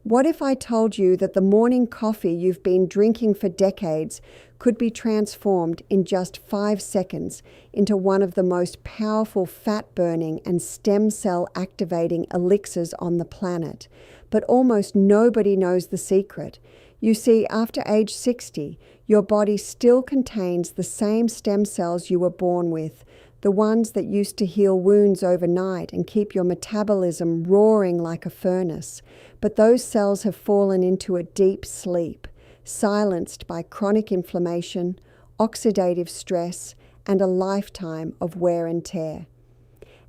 What if I told you that the morning coffee you've been drinking for decades could be transformed in just 5 seconds into one of the most powerful fat-burning and stem cell activating elixirs on the planet? But almost nobody knows the secret. You see, after age 60, your body still contains the same stem cells you were born with, the ones that used to heal wounds overnight and keep your metabolism roaring like a furnace. But those cells have fallen into a deep sleep, silenced by chronic inflammation, oxidative stress, and a lifetime of wear and tear.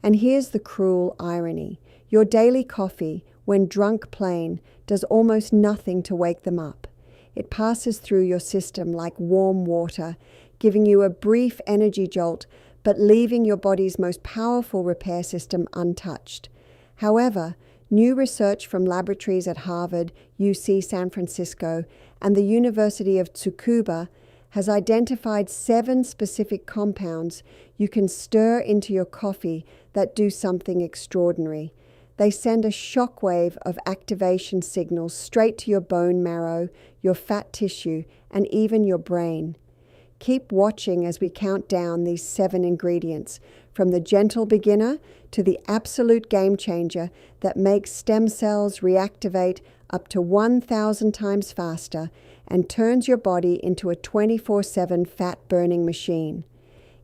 And here's the cruel irony. Your daily coffee, when drunk plain, does almost nothing to wake them up. It passes through your system like warm water, giving you a brief energy jolt, but leaving your body's most powerful repair system untouched. However, new research from laboratories at Harvard, UC San Francisco, and the University of Tsukuba has identified 7 specific compounds you can stir into your coffee that do something extraordinary. They send a shockwave of activation signals straight to your bone marrow, your fat tissue, and even your brain. Keep watching as we count down these 7 ingredients, from the gentle beginner to the absolute game changer that makes stem cells reactivate up to 1,000 times faster and turns your body into a 24/7 fat-burning machine.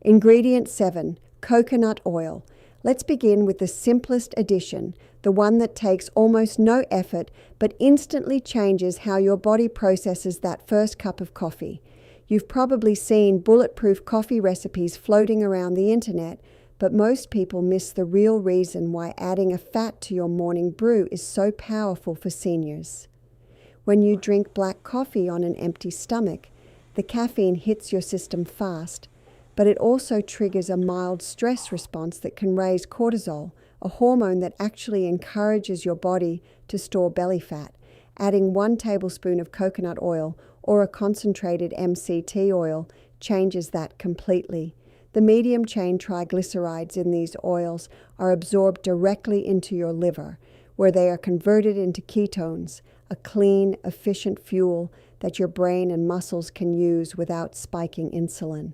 Ingredient 7, coconut oil. Let's begin with the simplest addition, the one that takes almost no effort but instantly changes how your body processes that first cup of coffee. You've probably seen bulletproof coffee recipes floating around the internet, but most people miss the real reason why adding a fat to your morning brew is so powerful for seniors. When you drink black coffee on an empty stomach, the caffeine hits your system fast, but it also triggers a mild stress response that can raise cortisol, a hormone that actually encourages your body to store belly fat. Adding 1 tablespoon of coconut oil or a concentrated MCT oil changes that completely. The medium-chain triglycerides in these oils are absorbed directly into your liver, where they are converted into ketones, a clean, efficient fuel that your brain and muscles can use without spiking insulin.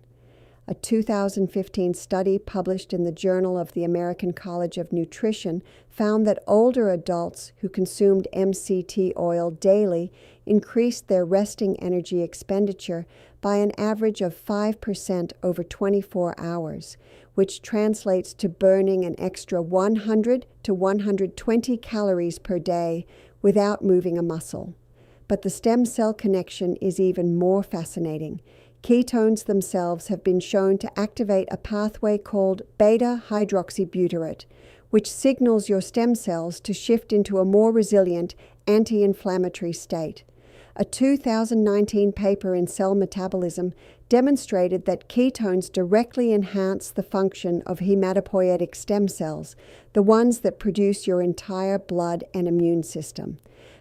A 2015 study published in the Journal of the American College of Nutrition found that older adults who consumed MCT oil daily increased their resting energy expenditure by an average of 5% over 24 hours, which translates to burning an extra 100 to 120 calories per day without moving a muscle. But the stem cell connection is even more fascinating. Ketones themselves have been shown to activate a pathway called beta-hydroxybutyrate, which signals your stem cells to shift into a more resilient anti-inflammatory state. A 2019 paper in Cell Metabolism demonstrated that ketones directly enhance the function of hematopoietic stem cells, the ones that produce your entire blood and immune system.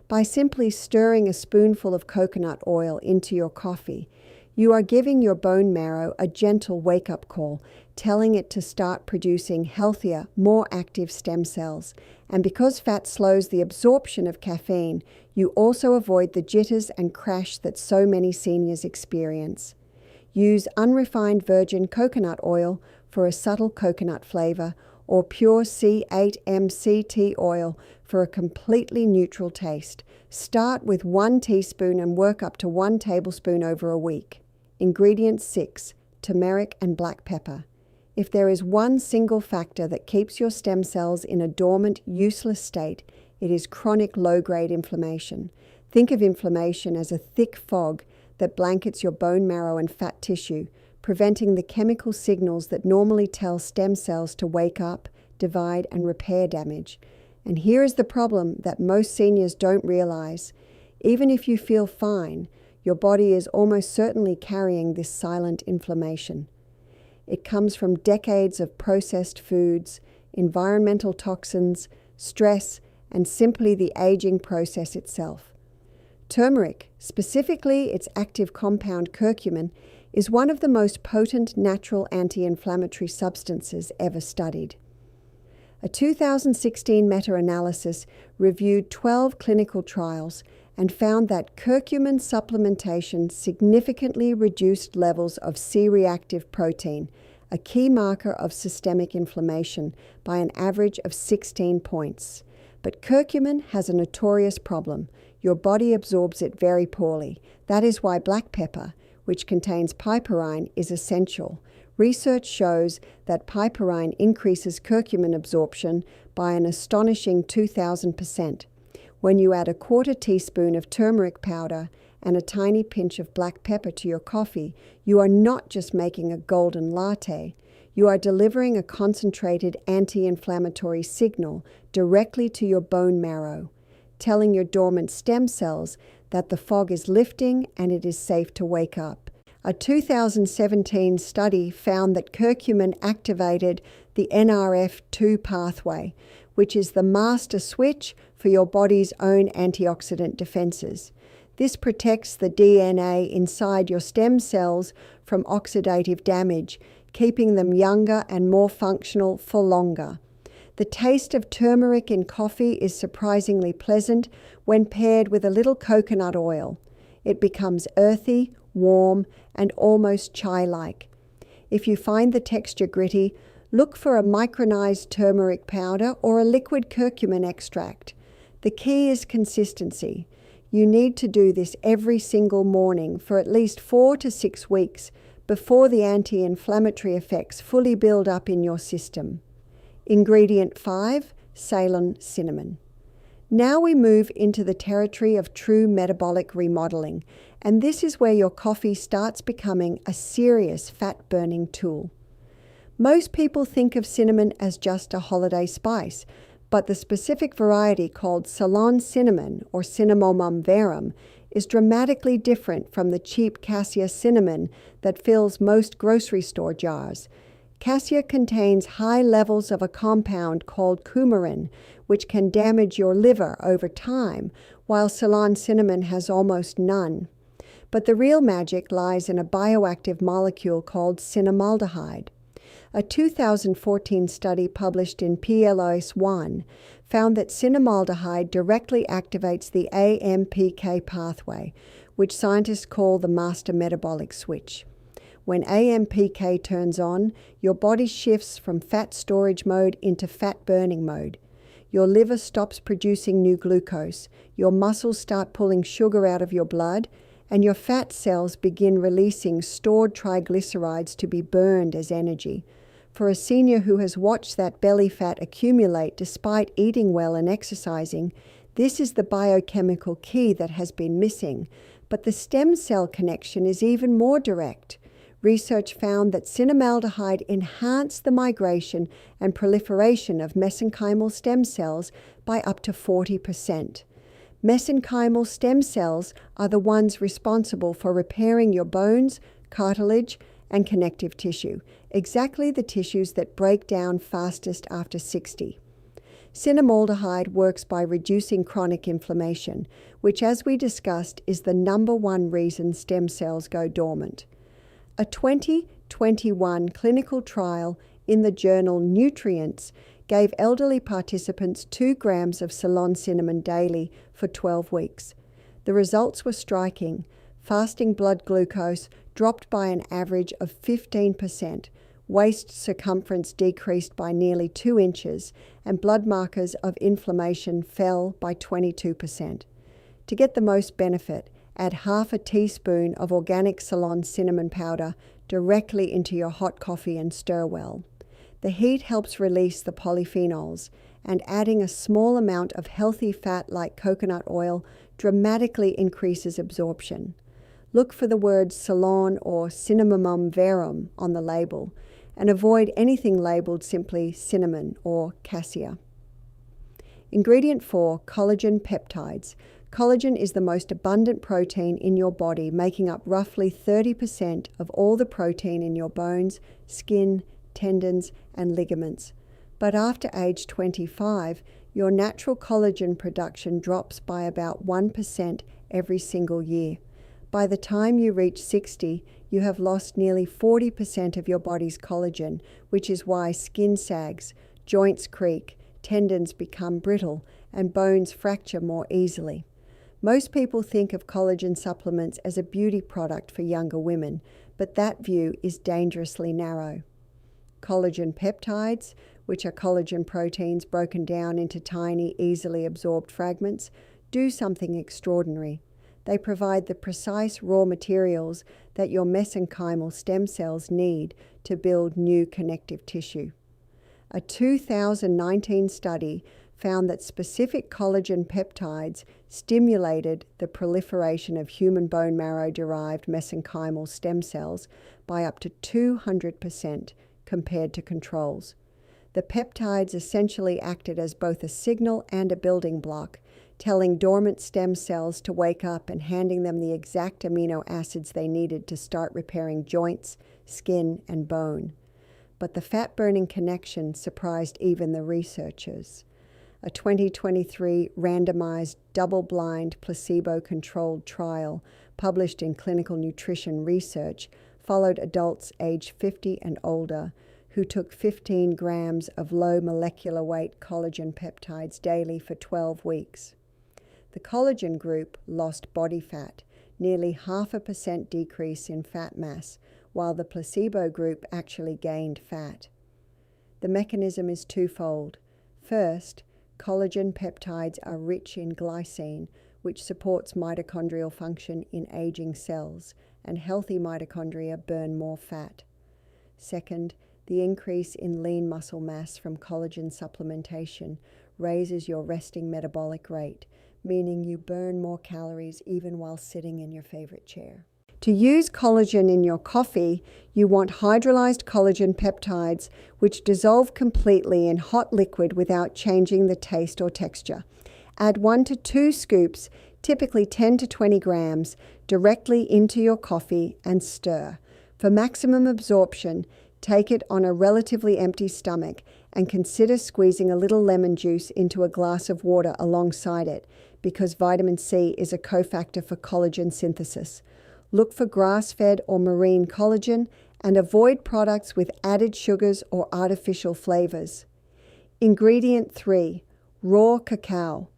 By simply stirring a spoonful of coconut oil into your coffee, you are giving your bone marrow a gentle wake-up call, telling it to start producing healthier, more active stem cells. And because fat slows the absorption of caffeine, you also avoid the jitters and crash that so many seniors experience. Use unrefined virgin coconut oil for a subtle coconut flavor, or pure C8 MCT oil for a completely neutral taste. Start with 1 teaspoon and work up to 1 tablespoon over a week. Ingredient 6, turmeric and black pepper. If there is one single factor that keeps your stem cells in a dormant, useless state, it is chronic low-grade inflammation. Think of inflammation as a thick fog that blankets your bone marrow and fat tissue, preventing the chemical signals that normally tell stem cells to wake up, divide, and repair damage. And here is the problem that most seniors don't realize. Even if you feel fine, your body is almost certainly carrying this silent inflammation. It comes from decades of processed foods, environmental toxins, stress, and simply the aging process itself. Turmeric, specifically its active compound curcumin, is one of the most potent natural anti-inflammatory substances ever studied. A 2016 meta-analysis reviewed 12 clinical trials and found that curcumin supplementation significantly reduced levels of C-reactive protein, a key marker of systemic inflammation, by an average of 16 points. But curcumin has a notorious problem. Your body absorbs it very poorly. That is why black pepper, which contains piperine, is essential. Research shows that piperine increases curcumin absorption by an astonishing 2,000%. When you add a quarter teaspoon of turmeric powder and a tiny pinch of black pepper to your coffee, you are not just making a golden latte. You are delivering a concentrated anti-inflammatory signal directly to your bone marrow, telling your dormant stem cells that the fog is lifting and it is safe to wake up. A 2017 study found that curcumin activated the NRF2 pathway, which is the master switch for your body's own antioxidant defenses. This protects the DNA inside your stem cells from oxidative damage, keeping them younger and more functional for longer. The taste of turmeric in coffee is surprisingly pleasant when paired with a little coconut oil. It becomes earthy, warm, and almost chai-like. If you find the texture gritty, look for a micronized turmeric powder or a liquid curcumin extract. The key is consistency. You need to do this every single morning for at least 4 to 6 weeks before the anti-inflammatory effects fully build up in your system. Ingredient 5, Ceylon cinnamon. Now we move into the territory of true metabolic remodeling, and this is where your coffee starts becoming a serious fat-burning tool. Most people think of cinnamon as just a holiday spice, but the specific variety called Ceylon cinnamon, or Cinnamomum verum, is dramatically different from the cheap cassia cinnamon that fills most grocery store jars. Cassia contains high levels of a compound called coumarin, which can damage your liver over time, while Ceylon cinnamon has almost none. But the real magic lies in a bioactive molecule called cinnamaldehyde. A 2014 study published in PLOS One found that cinnamaldehyde directly activates the AMPK pathway, which scientists call the master metabolic switch. When AMPK turns on, your body shifts from fat storage mode into fat burning mode. Your liver stops producing new glucose, your muscles start pulling sugar out of your blood, and your fat cells begin releasing stored triglycerides to be burned as energy. For a senior who has watched that belly fat accumulate despite eating well and exercising, this is the biochemical key that has been missing. But the stem cell connection is even more direct. Research found that cinnamaldehyde enhanced the migration and proliferation of mesenchymal stem cells by up to 40%. Mesenchymal stem cells are the ones responsible for repairing your bones, cartilage, and connective tissue, exactly the tissues that break down fastest after 60. Cinnamaldehyde works by reducing chronic inflammation, which, as we discussed, is the #1 reason stem cells go dormant. A 2021 clinical trial in the journal Nutrients gave elderly participants 2 grams of Ceylon cinnamon daily for 12 weeks. The results were striking. Fasting blood glucose dropped by an average of 15%, waist circumference decreased by nearly 2 inches, and blood markers of inflammation fell by 22%. To get the most benefit, add half a teaspoon of organic Ceylon cinnamon powder directly into your hot coffee and stir well. The heat helps release the polyphenols, and adding a small amount of healthy fat like coconut oil dramatically increases absorption. Look for the words Ceylon or Cinnamomum verum on the label, and avoid anything labeled simply cinnamon or cassia. Ingredient 4, collagen peptides. Collagen is the most abundant protein in your body, making up roughly 30% of all the protein in your bones, skin, tendons, and ligaments. But after age 25, your natural collagen production drops by about 1% every single year. By the time you reach 60, you have lost nearly 40% of your body's collagen, which is why skin sags, joints creak, tendons become brittle, and bones fracture more easily. Most people think of collagen supplements as a beauty product for younger women, but that view is dangerously narrow. Collagen peptides, which are collagen proteins broken down into tiny, easily absorbed fragments, do something extraordinary. They provide the precise raw materials that your mesenchymal stem cells need to build new connective tissue. A 2019 study found that specific collagen peptides stimulated the proliferation of human bone marrow-derived mesenchymal stem cells by up to 200% compared to controls. The peptides essentially acted as both a signal and a building block, telling dormant stem cells to wake up and handing them the exact amino acids they needed to start repairing joints, skin, and bone. But the fat-burning connection surprised even the researchers. A 2023 randomized, double-blind, placebo-controlled trial published in Clinical Nutrition Research followed adults aged 50 and older who took 15 grams of low molecular weight collagen peptides daily for 12 weeks. The collagen group lost body fat, nearly 0.5% decrease in fat mass, while the placebo group actually gained fat. The mechanism is twofold. First, collagen peptides are rich in glycine, which supports mitochondrial function in aging cells, and healthy mitochondria burn more fat. Second, the increase in lean muscle mass from collagen supplementation raises your resting metabolic rate, meaning you burn more calories even while sitting in your favorite chair. To use collagen in your coffee, you want hydrolyzed collagen peptides, which dissolve completely in hot liquid without changing the taste or texture. Add 1 to 2 scoops, typically 10 to 20 grams, directly into your coffee and stir. For maximum absorption, take it on a relatively empty stomach and consider squeezing a little lemon juice into a glass of water alongside it, because vitamin C is a cofactor for collagen synthesis. Look for grass-fed or marine collagen and avoid products with added sugars or artificial flavors. Ingredient 3, raw cacao.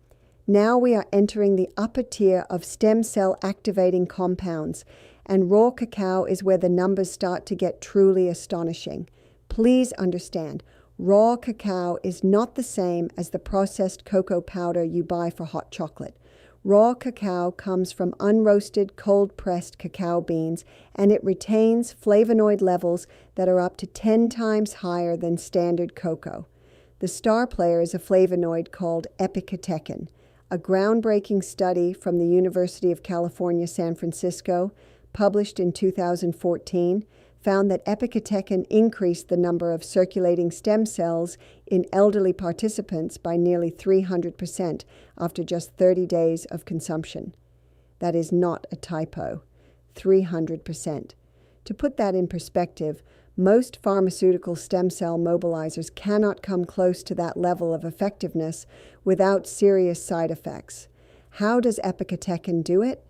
Now we are entering the upper tier of stem cell activating compounds, and raw cacao is where the numbers start to get truly astonishing. Please understand, raw cacao is not the same as the processed cocoa powder you buy for hot chocolate. Raw cacao comes from unroasted, cold-pressed cacao beans, and it retains flavonoid levels that are up to 10 times higher than standard cocoa. The star player is a flavonoid called epicatechin. A groundbreaking study from the University of California, San Francisco, published in 2014, found that epicatechin increased the number of circulating stem cells in elderly participants by nearly 300% after just 30 days of consumption. That is not a typo. 300%. To put that in perspective, most pharmaceutical stem cell mobilizers cannot come close to that level of effectiveness without serious side effects. How does epicatechin do it?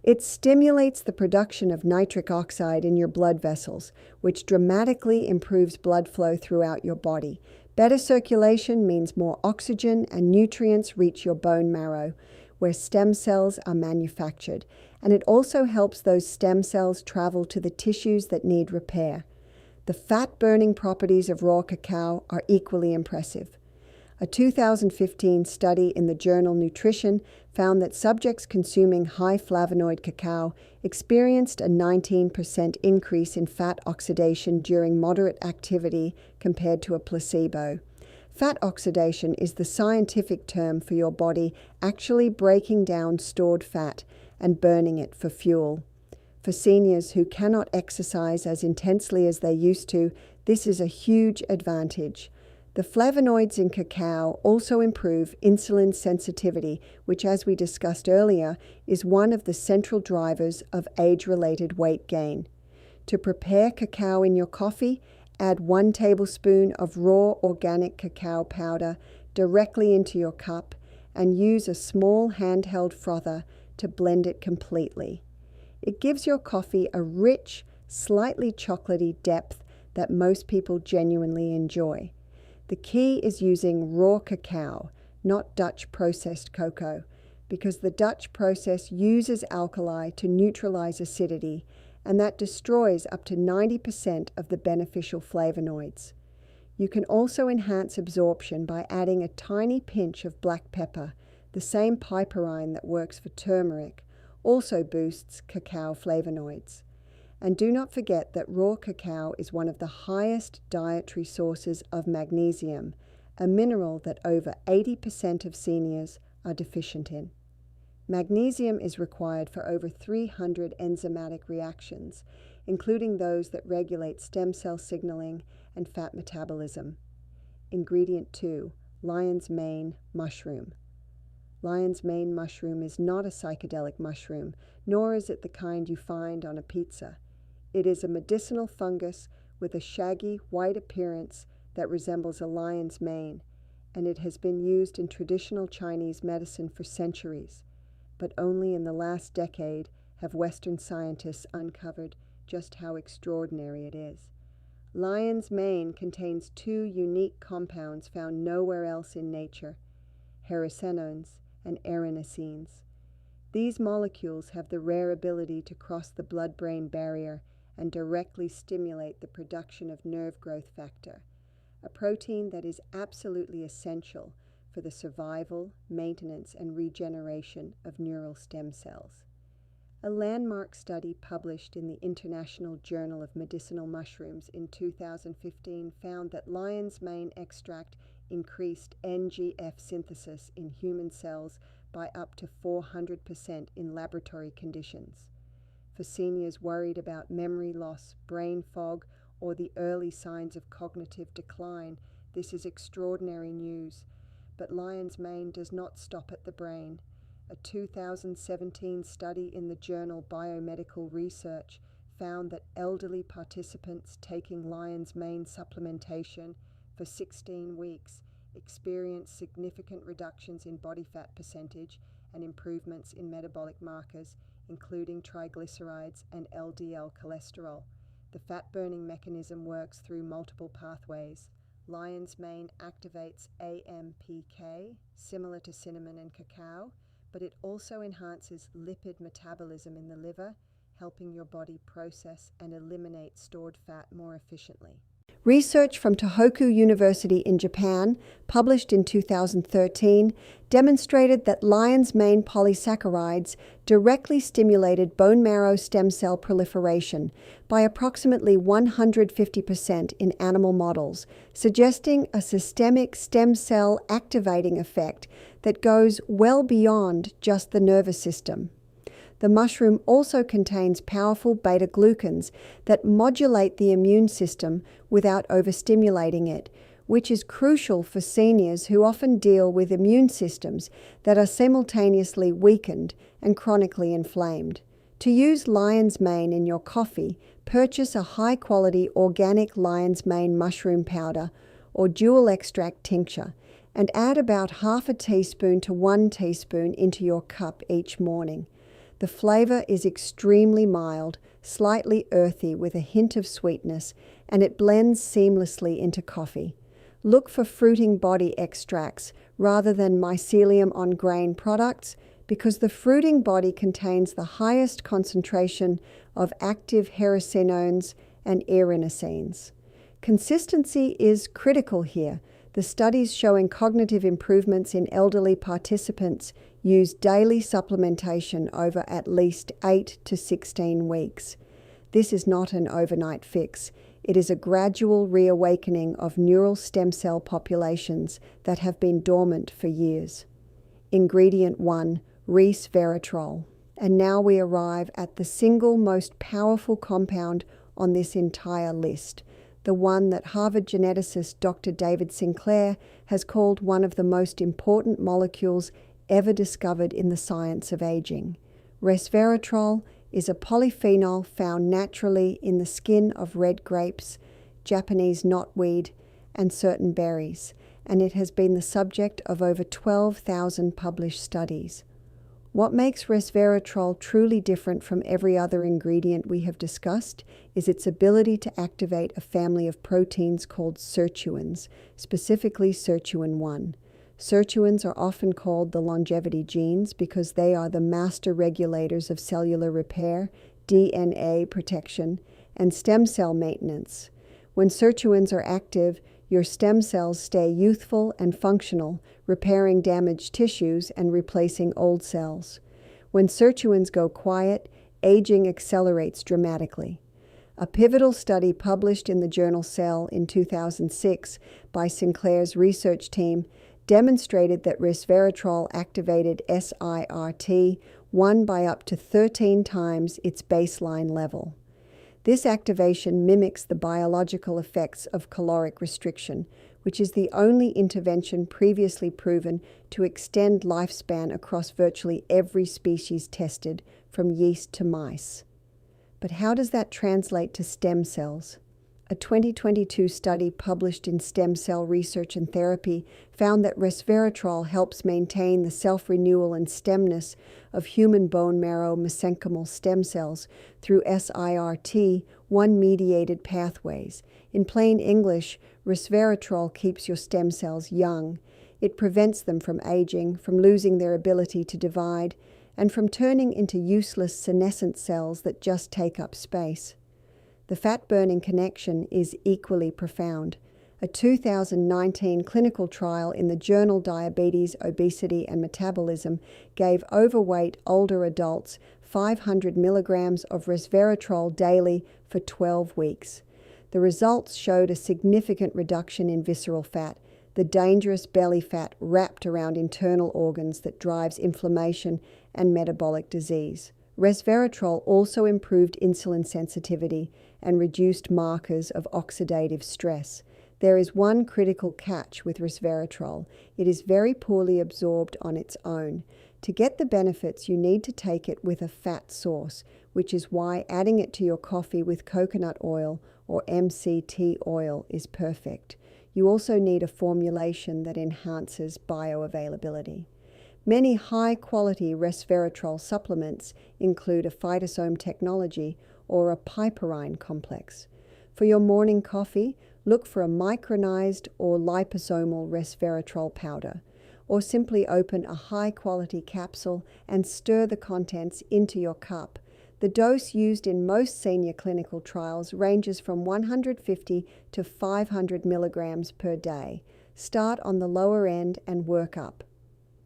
It stimulates the production of nitric oxide in your blood vessels, which dramatically improves blood flow throughout your body. Better circulation means more oxygen and nutrients reach your bone marrow, where stem cells are manufactured, and it also helps those stem cells travel to the tissues that need repair. The fat-burning properties of raw cacao are equally impressive. A 2015 study in the journal Nutrition found that subjects consuming high flavonoid cacao experienced a 19% increase in fat oxidation during moderate activity compared to a placebo. Fat oxidation is the scientific term for your body actually breaking down stored fat and burning it for fuel. For seniors who cannot exercise as intensely as they used to, this is a huge advantage. The flavonoids in cacao also improve insulin sensitivity, which, as we discussed earlier, is one of the central drivers of age-related weight gain. To prepare cacao in your coffee, add 1 tablespoon of raw organic cacao powder directly into your cup and use a small handheld frother to blend it completely. It gives your coffee a rich, slightly chocolatey depth that most people genuinely enjoy. The key is using raw cacao, not Dutch processed cocoa, because the Dutch process uses alkali to neutralize acidity, and that destroys up to 90% of the beneficial flavonoids. You can also enhance absorption by adding a tiny pinch of black pepper. The same piperine that works for turmeric also boosts cacao flavonoids. And do not forget that raw cacao is one of the highest dietary sources of magnesium, a mineral that over 80% of seniors are deficient in. Magnesium is required for over 300 enzymatic reactions, including those that regulate stem cell signaling and fat metabolism. Ingredient 2, lion's mane mushroom. Lion's mane mushroom is not a psychedelic mushroom, nor is it the kind you find on a pizza. It is a medicinal fungus with a shaggy, white appearance that resembles a lion's mane, and it has been used in traditional Chinese medicine for centuries. But only in the last decade have Western scientists uncovered just how extraordinary it is. Lion's mane contains 2 unique compounds found nowhere else in nature, hericenones and erinacines. These molecules have the rare ability to cross the blood-brain barrier and directly stimulate the production of nerve growth factor, a protein that is absolutely essential for the survival, maintenance, and regeneration of neural stem cells. A landmark study published in the International Journal of Medicinal Mushrooms in 2015 found that lion's mane extract increased NGF synthesis in human cells by up to 400% in laboratory conditions. For seniors worried about memory loss, brain fog, or the early signs of cognitive decline, this is extraordinary news. But lion's mane does not stop at the brain. A 2017 study in the journal Biomedical Research found that elderly participants taking lion's mane supplementation for 16 weeks experienced significant reductions in body fat percentage and improvements in metabolic markers, including triglycerides and LDL cholesterol. The fat-burning mechanism works through multiple pathways. Lion's mane activates AMPK, similar to cinnamon and cacao, but it also enhances lipid metabolism in the liver, helping your body process and eliminate stored fat more efficiently. Research from Tohoku University in Japan, published in 2013, demonstrated that lion's mane polysaccharides directly stimulated bone marrow stem cell proliferation by approximately 150% in animal models, suggesting a systemic stem cell activating effect that goes well beyond just the nervous system. The mushroom also contains powerful beta-glucans that modulate the immune system without overstimulating it, which is crucial for seniors who often deal with immune systems that are simultaneously weakened and chronically inflamed. To use lion's mane in your coffee, purchase a high-quality organic lion's mane mushroom powder or dual extract tincture and add about half a teaspoon to 1 teaspoon into your cup each morning. The flavor is extremely mild, slightly earthy with a hint of sweetness, and it blends seamlessly into coffee. Look for fruiting body extracts rather than mycelium on grain products because the fruiting body contains the highest concentration of active hericenones and erinacines. Consistency is critical here. The studies showing cognitive improvements in elderly participants use daily supplementation over at least 8 to 16 weeks. This is not an overnight fix. It is a gradual reawakening of neural stem cell populations that have been dormant for years. Ingredient 1, resveratrol. And now we arrive at the single most powerful compound on this entire list, the one that Harvard geneticist Dr. David Sinclair has called one of the most important molecules ever discovered in the science of aging. Resveratrol is a polyphenol found naturally in the skin of red grapes, Japanese knotweed, and certain berries, and it has been the subject of over 12,000 published studies. What makes resveratrol truly different from every other ingredient we have discussed is its ability to activate a family of proteins called sirtuins, specifically sirtuin 1. Sirtuins are often called the longevity genes because they are the master regulators of cellular repair, DNA protection, and stem cell maintenance. When sirtuins are active, your stem cells stay youthful and functional, repairing damaged tissues and replacing old cells. When sirtuins go quiet, aging accelerates dramatically. A pivotal study published in the journal Cell in 2006 by Sinclair's research team demonstrated that resveratrol activated SIRT1 by up to 13 times its baseline level. This activation mimics the biological effects of caloric restriction, which is the only intervention previously proven to extend lifespan across virtually every species tested, from yeast to mice. But how does that translate to stem cells? A 2022 study published in Stem Cell Research and Therapy found that resveratrol helps maintain the self-renewal and stemness of human bone marrow mesenchymal stem cells through SIRT1-mediated pathways. In plain English, resveratrol keeps your stem cells young. It prevents them from aging, from losing their ability to divide, and from turning into useless senescent cells that just take up space. The fat-burning connection is equally profound. A 2019 clinical trial in the journal Diabetes, Obesity, and Metabolism gave overweight older adults 500 milligrams of resveratrol daily for 12 weeks. The results showed a significant reduction in visceral fat, the dangerous belly fat wrapped around internal organs that drives inflammation and metabolic disease. Resveratrol also improved insulin sensitivity and reduced markers of oxidative stress. There is one critical catch with resveratrol. It is very poorly absorbed on its own. To get the benefits, you need to take it with a fat source, which is why adding it to your coffee with coconut oil or MCT oil is perfect. You also need a formulation that enhances bioavailability. Many high-quality resveratrol supplements include a phytosome technology or a piperine complex. For your morning coffee, look for a micronized or liposomal resveratrol powder, or simply open a high-quality capsule and stir the contents into your cup. The dose used in most senior clinical trials ranges from 150 to 500 milligrams per day. Start on the lower end and work up.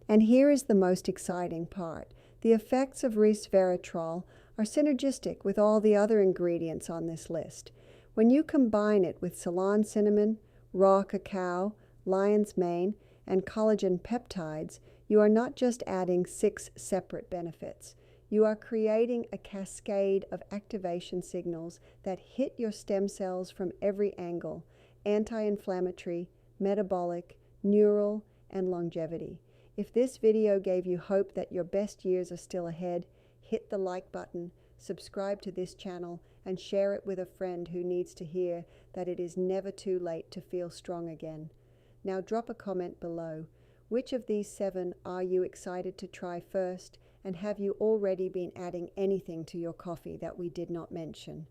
And here is the most exciting part. The effects of resveratrol are synergistic with all the other ingredients on this list. When you combine it with Ceylon cinnamon, raw cacao, lion's mane, and collagen peptides, you are not just adding 6 separate benefits. You are creating a cascade of activation signals that hit your stem cells from every angle: anti-inflammatory, metabolic, neural, and longevity. If this video gave you hope that your best years are still ahead, hit the like button, subscribe to this channel, and share it with a friend who needs to hear that it is never too late to feel strong again. Now drop a comment below. Which of these 7 are you excited to try first, and have you already been adding anything to your coffee that we did not mention?